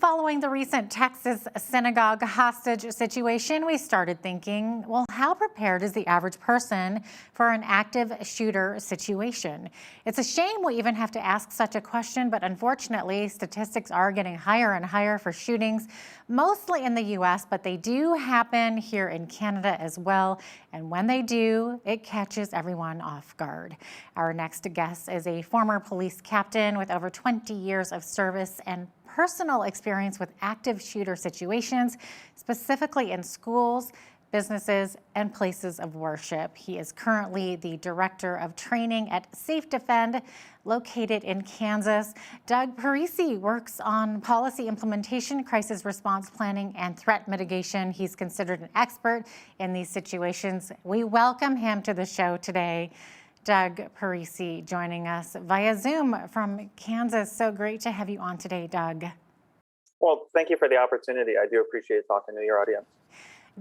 Following the recent Texas synagogue hostage situation, we started thinking, well, how prepared is the average person for an active shooter situation? It's a shame we even have to ask such a question, but unfortunately, statistics are getting higher and higher for shootings, mostly in the U.S., but they do happen here in Canada as well. And when they do, it catches everyone off guard. Our next guest is a former police captain with over 20 years of service and personal experience with active shooter situations, specifically in schools, businesses, and places of worship. He is currently the Director of Training at Safe Defend, located in Kansas. Doug Parisi works on policy implementation, crisis response planning, and threat mitigation. He's considered an expert in these situations. We welcome him to the show today. Doug Parisi joining us via Zoom from Kansas. So great to have you on today, Doug. Well, thank you for the opportunity. I do appreciate talking to your audience.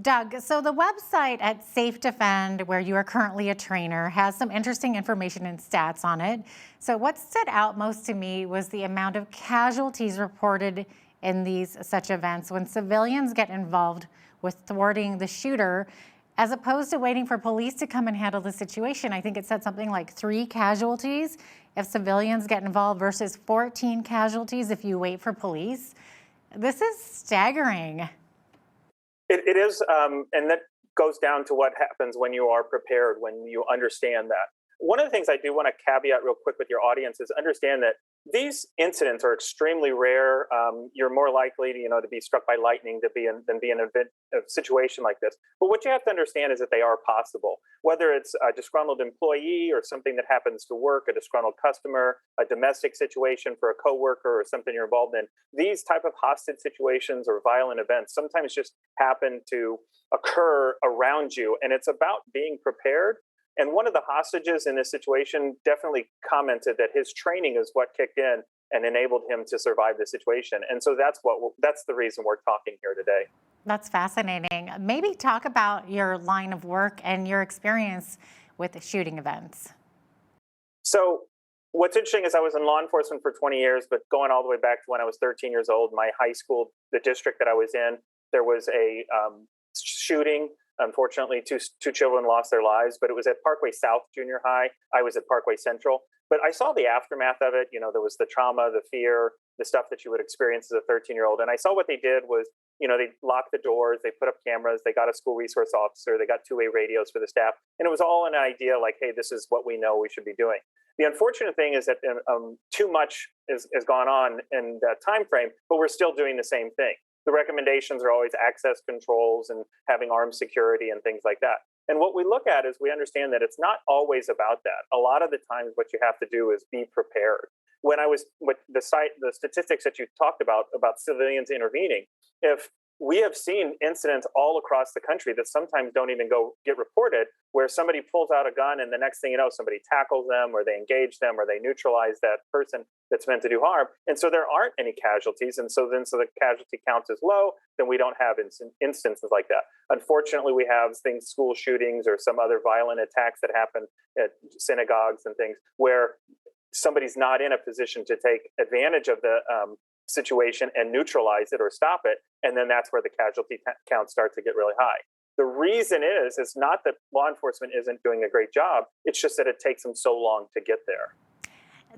Doug, so the website at Safe Defend, where you are currently a trainer, has some interesting information and stats on it. So what stood out most to me was the amount of casualties reported in such events when civilians get involved with thwarting the shooter, as opposed to waiting for police to come and handle the situation. I think it said something like 3 casualties if civilians get involved versus 14 casualties if you wait for police. This is staggering. It is, and that goes down to what happens when you are prepared, when you understand that. One of the things I do want to caveat real quick with your audience is understand that these incidents are extremely rare. You're more likely to be struck by lightning than be in a situation like this. But what you have to understand is that they are possible. Whether it's a disgruntled employee or something that happens to work, a disgruntled customer, a domestic situation for a coworker or something you're involved in, these type of hostage situations or violent events sometimes just happen to occur around you. And it's about being prepared. And one of the hostages in this situation definitely commented that his training is what kicked in and enabled him to survive the situation. And so that's the reason we're talking here today. That's fascinating. Maybe talk about your line of work and your experience with shooting events. So what's interesting is I was in law enforcement for 20 years, but going all the way back to when I was 13 years old, my high school, the district that I was in, there was a shooting. Unfortunately, two children lost their lives, but it was at Parkway South Junior High. I was at Parkway Central. But I saw the aftermath of it. There was the trauma, the fear, the stuff that you would experience as a 13-year-old. And I saw what they did was, they locked the doors, they put up cameras, they got a school resource officer, they got two-way radios for the staff. And it was all an idea like, hey, this is what we know we should be doing. The unfortunate thing is that too much has gone on in that time frame, but we're still doing the same thing. The recommendations are always access controls and having armed security and things like that. And what we look at is we understand that it's not always about that. A lot of the times what you have to do is be prepared. When I was with the statistics that you talked about civilians intervening, if we have seen incidents all across the country that sometimes don't even get reported, where somebody pulls out a gun and the next thing you know, somebody tackles them or they engage them or they neutralize that person that's meant to do harm. And so there aren't any casualties. And so the casualty count is low, then we don't have instances like that. Unfortunately, we have school shootings or some other violent attacks that happen at synagogues and things where somebody's not in a position to take advantage of the situation and neutralize it or stop it. And then that's where the casualty counts start to get really high. The reason is not that law enforcement isn't doing a great job. It's just that it takes them so long to get there.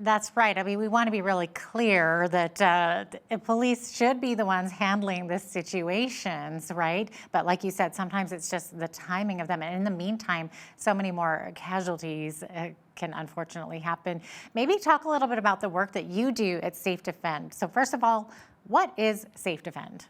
That's right. I mean, we want to be really clear that police should be the ones handling these situations, right? But like you said, sometimes it's just the timing of them. And in the meantime, so many more casualties can unfortunately happen. Maybe talk a little bit about the work that you do at Safe Defend. So first of all, what is Safe Defend?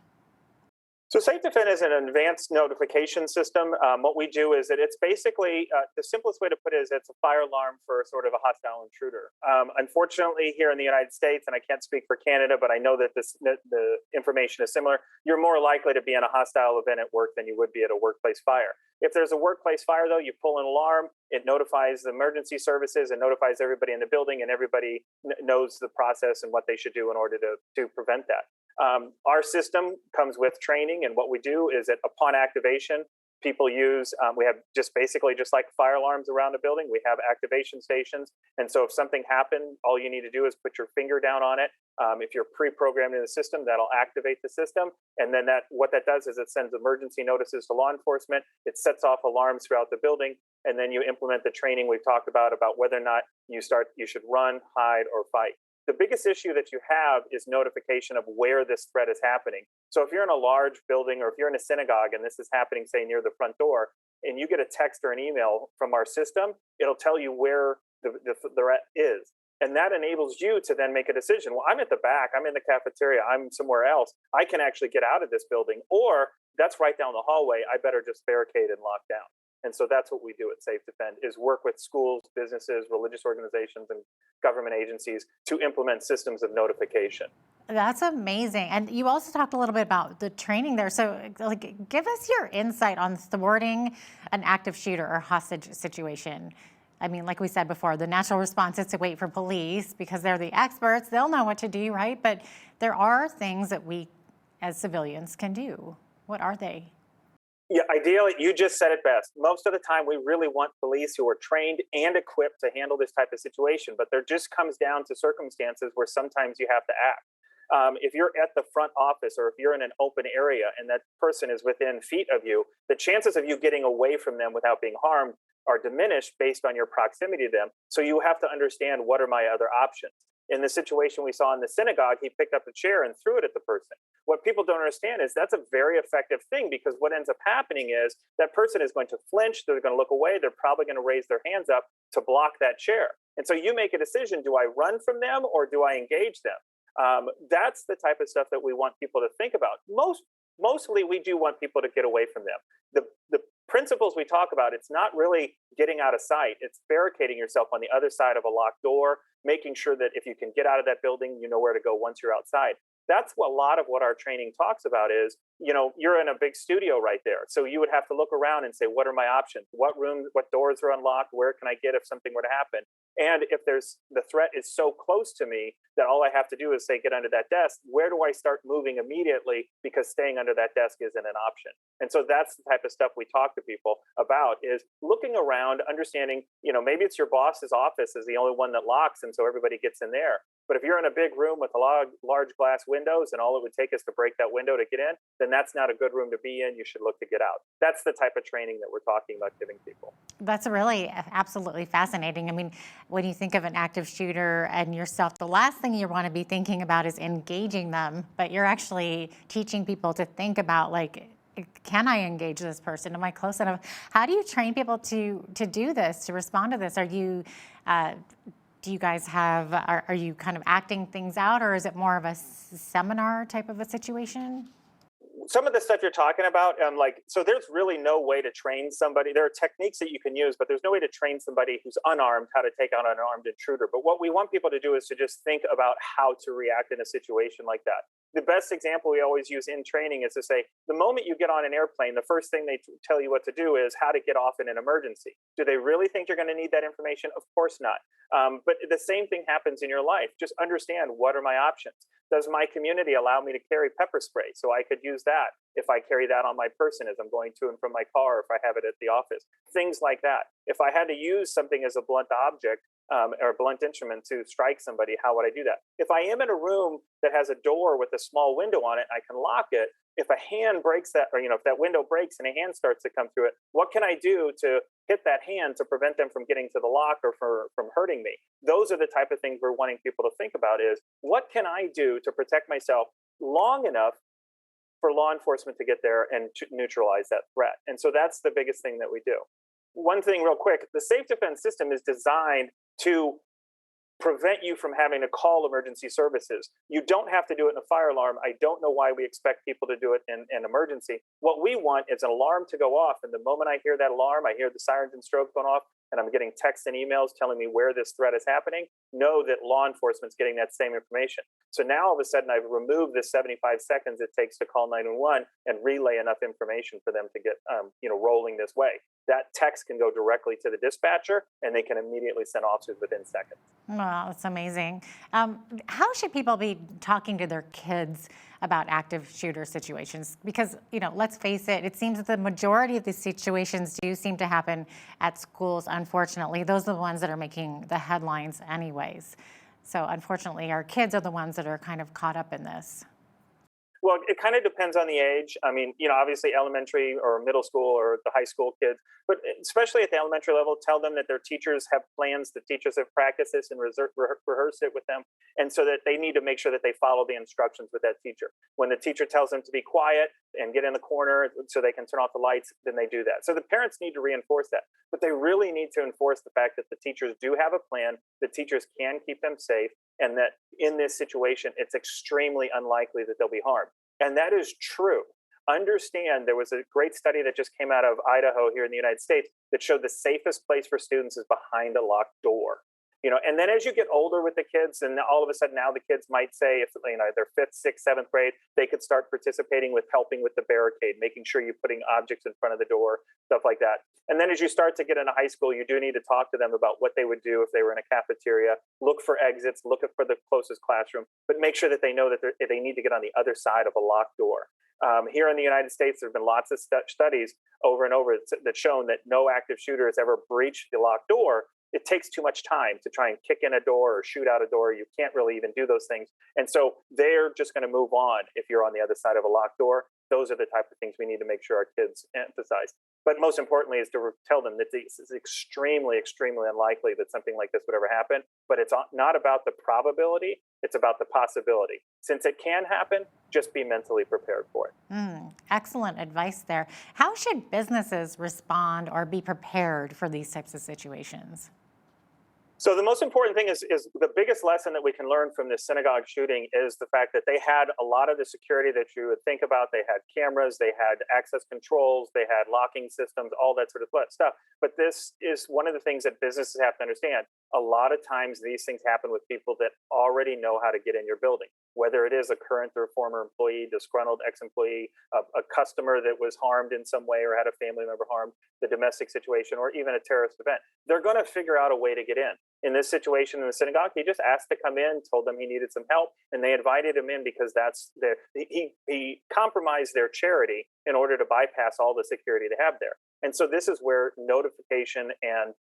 So Safe Defend is an advanced notification system. What we do is that it's basically, the simplest way to put it is it's a fire alarm for sort of a hostile intruder. Unfortunately, here in the United States, and I can't speak for Canada, but I know that the information is similar, you're more likely to be in a hostile event at work than you would be at a workplace fire. If there's a workplace fire, though, you pull an alarm, it notifies the emergency services, it notifies everybody in the building, and everybody knows the process and what they should do in order to prevent that. Our system comes with training, and what we do is that upon activation, people use. We have just basically just like fire alarms around a building, we have activation stations. And so if something happened, all you need to do is put your finger down on it. If you're pre-programmed in the system, that'll activate the system. And then what that does is it sends emergency notices to law enforcement. It sets off alarms throughout the building. And then you implement the training we've talked about whether or not you should run, hide, or fight. The biggest issue that you have is notification of where this threat is happening. So if you're in a large building or if you're in a synagogue and this is happening, say, near the front door, and you get a text or an email from our system, it'll tell you where the threat is. And that enables you to then make a decision. Well, I'm at the back, I'm in the cafeteria, I'm somewhere else. I can actually get out of this building, or that's right down the hallway. I better just barricade and lock down. And so that's what we do at Safe Defend, is work with schools, businesses, religious organizations, and government agencies to implement systems of notification. That's amazing. And you also talked a little bit about the training there. So give us your insight on thwarting an active shooter or hostage situation. I mean, like we said before, the natural response is to wait for police because they're the experts. They'll know what to do, right? But there are things that we as civilians can do. What are they? Yeah, ideally, you just said it best. Most of the time, we really want police who are trained and equipped to handle this type of situation. But there just comes down to circumstances where sometimes you have to act. If you're at the front office or if you're in an open area and that person is within feet of you, the chances of you getting away from them without being harmed are diminished based on your proximity to them. So you have to understand, what are my other options? In the situation we saw in the synagogue, he picked up a chair and threw it at the person. What people don't understand is that's a very effective thing, because what ends up happening is that person is going to flinch, they're going to look away, they're probably going to raise their hands up to block that chair. And so you make a decision, do I run from them or do I engage them? That's the type of stuff that we want people to think about. Mostly we do want people to get away from them. The principles we talk about, it's not really getting out of sight. It's barricading yourself on the other side of a locked door, making sure that if you can get out of that building, you know where to go once you're outside. That's a lot of what our training talks about is, you're in a big studio right there. So you would have to look around and say, what are my options? What rooms, what doors are unlocked? Where can I get if something were to happen? And if the threat is so close to me that all I have to do is say, get under that desk, where do I start moving immediately? Because staying under that desk isn't an option. And so that's the type of stuff we talk to people about, is looking around, understanding, maybe it's your boss's office is the only one that locks, and so everybody gets in there. But if you're in a big room with a large glass windows and all it would take is to break that window to get in, then that's not a good room to be in. You should look to get out. That's the type of training that we're talking about giving people. That's really absolutely fascinating. I mean, when you think of an active shooter and yourself, the last thing you want to be thinking about is engaging them, but you're actually teaching people to think about, can I engage this person? Am I close enough? How do you train people to do this, to respond to this? Do you guys are you kind of acting things out, or is it more of a seminar type of a situation? Some of the stuff you're talking about, so there's really no way to train somebody. There are techniques that you can use, but there's no way to train somebody who's unarmed how to take on an armed intruder. But what we want people to do is to just think about how to react in a situation like that. The best example we always use in training is to say, the moment you get on an airplane, the first thing they tell you what to do is how to get off in an emergency. Do they really think you're going to need that information? Of course not. But the same thing happens in your life. Just understand, what are my options? Does my community allow me to carry pepper spray? So I could use that if I carry that on my person as I'm going to and from my car, or if I have it at the office. Things like that. If I had to use something as a blunt object, or a blunt instrument to strike somebody, how would I do that? If I am in a room that has a door with a small window on it, I can lock it. If a hand breaks that, or if that window breaks and a hand starts to come through it, what can I do to hit that hand to prevent them from getting to the lock or from hurting me? Those are the type of things we're wanting people to think about, is what can I do to protect myself long enough for law enforcement to get there and to neutralize that threat? And so that's the biggest thing that we do. One thing real quick, the Safe Defense system is designed to prevent you from having to call emergency services. You don't have to do it in a fire alarm. I don't know why we expect people to do it in an emergency. What we want is an alarm to go off. And the moment I hear that alarm, I hear the sirens and strobes going off, and I'm getting texts and emails telling me where this threat is happening, know that law enforcement's getting that same information. So now all of a sudden I've removed the 75 seconds it takes to call 911 and relay enough information for them to get rolling this way. That text can go directly to the dispatcher, and they can immediately send officers within seconds. Wow, that's amazing. How should people be talking to their kids about active shooter situations? Because, let's face it, it seems that the majority of these situations do seem to happen at schools, unfortunately. Those are the ones that are making the headlines anyways. So unfortunately, our kids are the ones that are kind of caught up in this. Well, it kind of depends on the age. I mean, obviously elementary or middle school or the high school kids, but especially at the elementary level, tell them that their teachers have plans, the teachers have practiced this and rehearsed it with them. And so that they need to make sure that they follow the instructions with that teacher. When the teacher tells them to be quiet and get in the corner so they can turn off the lights, then they do that. So the parents need to reinforce that, but they really need to enforce the fact that the teachers do have a plan, the teachers can keep them safe, and that in this situation, it's extremely unlikely that they'll be harmed. And that is true. Understand, there was a great study that just came out of Idaho here in the United States that showed the safest place for students is behind a locked door. And then as you get older with the kids, and all of a sudden now the kids might say, if they're fifth, sixth, seventh grade, they could start participating with helping with the barricade, making sure you're putting objects in front of the door, stuff like that. And then as you start to get into high school, you do need to talk to them about what they would do if they were in a cafeteria. Look for exits, look for the closest classroom, but make sure that they know that they need to get on the other side of a locked door. Here in the United States, there have been lots of studies over and over that shown that no active shooter has ever breached the locked door. It takes too much time to try and kick in a door or shoot out a door. You can't really even do those things. And so they're just going to move on if you're on the other side of a locked door. Those are the type of things we need to make sure our kids emphasize. But most importantly is to tell them that this is extremely, extremely unlikely that something like this would ever happen. But it's not about the probability, it's about the possibility. Since it can happen, just be mentally prepared for it. Excellent advice there. How should businesses respond or be prepared for these types of situations? So the most important thing is the biggest lesson that we can learn from this synagogue shooting is the fact that they had a lot of the security that you would think about. They had cameras, they had access controls, they had locking systems, all that sort of stuff. But this is one of the things that businesses have to understand. A lot of times these things happen with people that already know how to get in your building, whether it is a current or former employee, disgruntled ex-employee, a customer that was harmed in some way or had a family member harmed, the domestic situation, or even a terrorist event. They're going to figure out a way to get in. In this situation in the synagogue, he just asked to come in, told them he needed some help, and they invited him in because he compromised their charity in order to bypass all the security they have there. And so this is where notification and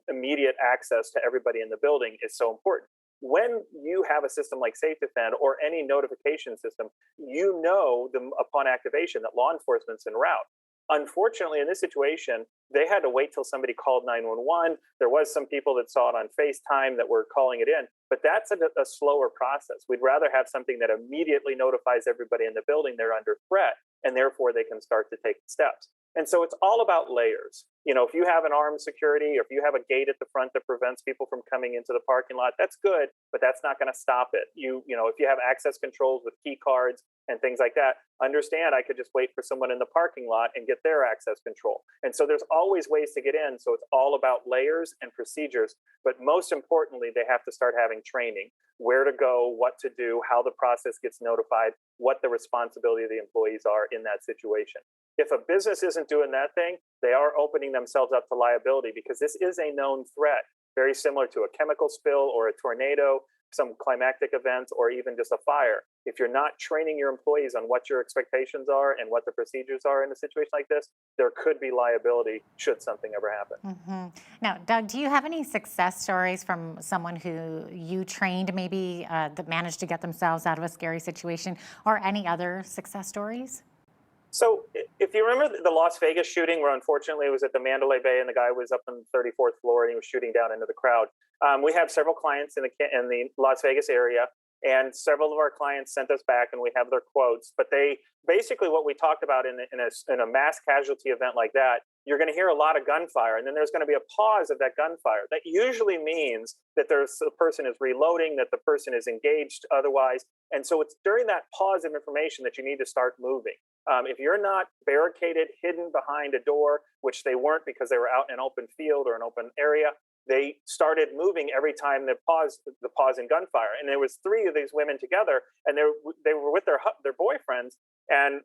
immediate access to everybody in the building is so important. When you have a system like SafeDefend or any notification system, you know upon activation that law enforcement's en route. Unfortunately, in this situation, they had to wait till somebody called 911. There was some people that saw it on FaceTime that were calling it in, but that's a slower process. We'd rather have something that immediately notifies everybody in the building they're under threat, and therefore they can start to take steps. And so it's all about layers. If you have an armed security or if you have a gate at the front that prevents people from coming into the parking lot, that's good, but that's not going to stop it. If you have access controls with key cards and things like that, understand I could just wait for someone in the parking lot and get their access control. And so there's always ways to get in. So it's all about layers and procedures. But most importantly, they have to start having training, where to go, what to do, how the process gets notified, what the responsibility of the employees are in that situation. If a business isn't doing that thing, they are opening themselves up to liability because this is a known threat, very similar to a chemical spill or a tornado, some climactic events, or even just a fire. If you're not training your employees on what your expectations are and what the procedures are in a situation like this, there could be liability should something ever happen. Now, Doug, do you have any success stories from someone who you trained maybe that managed to get themselves out of a scary situation, or any other success stories? So if you remember the Las Vegas shooting, where unfortunately it was at the Mandalay Bay and the guy was up on the 34th floor and he was shooting down into the crowd. We have several clients in the Las Vegas area, and several of our clients sent us back and we have their quotes. But they basically, what we talked about in a mass casualty event like that, you're going to hear a lot of gunfire, and then there's going to be a pause of that gunfire. That usually means that the person is reloading, that the person is engaged otherwise. And so it's during that pause of information that you need to start moving. If you're not barricaded, hidden behind a door, which they weren't because they were out in an open field or an open area, they started moving every time the pause in gunfire. And there was 3 of these women together, and they were with their boyfriends, and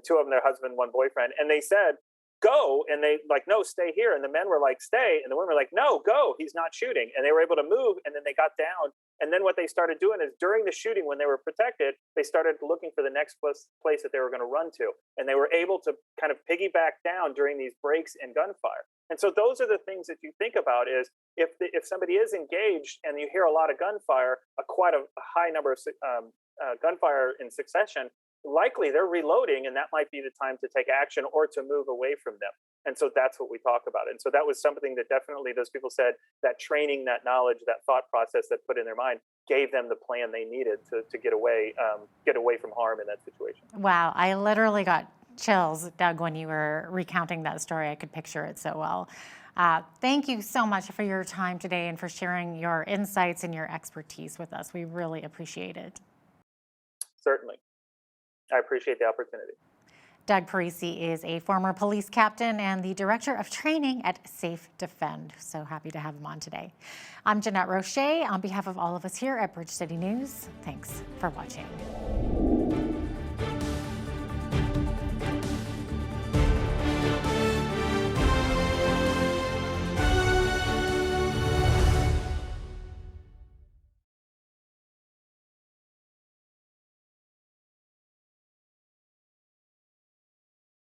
2 of them, their husband, 1 boyfriend. And they said, go. And they like, no, stay here. And the men were like, stay. And the women were like, no, go. He's not shooting. And they were able to move. And then they got down. And then what they started doing is during the shooting, when they were protected, they started looking for the next place that they were going to run to. And they were able to kind of piggyback down during these breaks in gunfire. And so those are the things that you think about is if somebody is engaged and you hear a lot of gunfire, quite a high number of gunfire in succession, likely they're reloading, and that might be the time to take action or to move away from them. And so that's what we talk about. And so that was something that definitely those people said that training, that knowledge, that thought process that put in their mind gave them the plan they needed to get away from harm in that situation. Wow, I literally got chills, Doug, when you were recounting that story. I could picture it so well. Thank you so much for your time today and for sharing your insights and your expertise with us. We really appreciate it. Certainly. I appreciate the opportunity. Doug Parisi is a former police captain and the director of training at Safe Defend. So happy to have him on today. I'm Jeanette Roche on behalf of all of us here at Bridge City News. Thanks for watching.